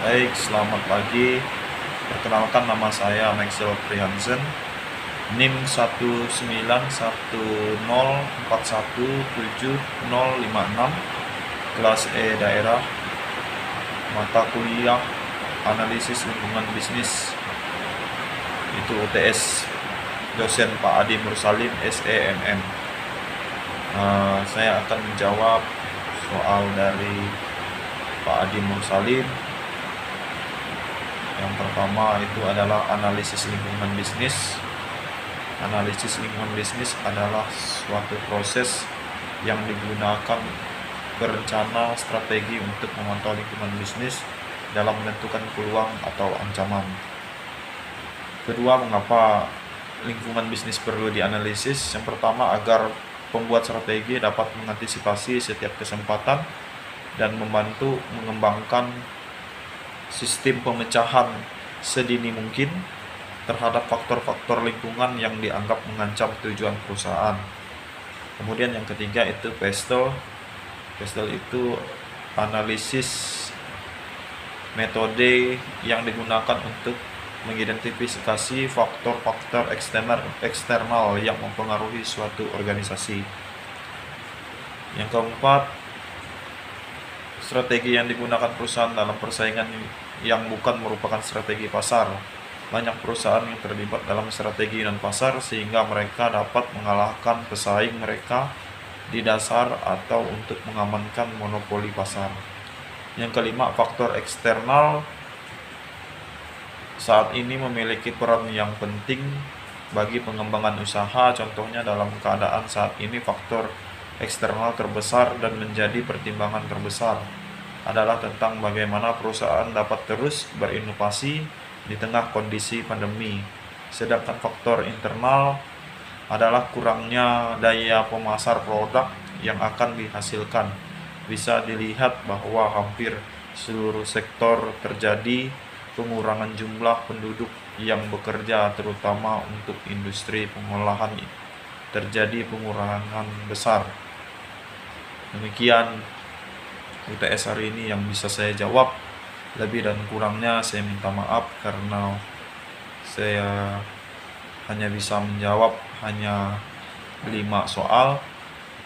Baik, selamat pagi. Perkenalkan, nama saya Maxwell Prihansen, NIM 19104170056, kelas E daerah, mata kuliah Analisis Lingkungan Bisnis, itu UTS, dosen Pak Adi Mursalim, SEMM. Saya akan menjawab soal dari Pak Adi Mursalim. Yang pertama itu adalah analisis lingkungan bisnis. Analisis lingkungan bisnis adalah suatu proses yang digunakan berencana strategi untuk memantau lingkungan bisnis dalam menentukan peluang atau ancaman. Kedua, mengapa lingkungan bisnis perlu dianalisis? Yang pertama, agar pembuat strategi dapat mengantisipasi setiap kesempatan dan membantu mengembangkan sistem pemecahan sedini mungkin terhadap faktor-faktor lingkungan yang dianggap mengancam tujuan perusahaan. Kemudian yang ketiga itu PESTEL. PESTEL itu analisis metode yang digunakan untuk mengidentifikasi faktor-faktor eksternal yang mempengaruhi suatu organisasi. Yang keempat, strategi yang digunakan perusahaan dalam persaingan yang bukan merupakan strategi pasar. Banyak perusahaan yang terlibat dalam strategi non pasar sehingga mereka dapat mengalahkan pesaing mereka di dasar atau untuk mengamankan monopoli pasar. Yang kelima, faktor eksternal saat ini memiliki peran yang penting bagi pengembangan usaha. Contohnya, dalam keadaan saat ini faktor eksternal terbesar dan menjadi pertimbangan terbesar adalah tentang bagaimana perusahaan dapat terus berinovasi di tengah kondisi pandemi. Sedangkan faktor internal adalah kurangnya daya pemasar produk yang akan dihasilkan. Bisa dilihat bahwa hampir seluruh sektor terjadi pengurangan jumlah penduduk yang bekerja, terutama untuk industri pengolahan terjadi pengurangan besar. Demikian UTS hari ini yang bisa saya jawab. Lebih dan kurangnya saya minta maaf karena saya hanya bisa menjawab hanya 5 soal.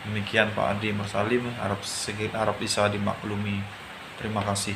Demikian Pak Adi Mursalim, harap bisa dimaklumi. Terima kasih.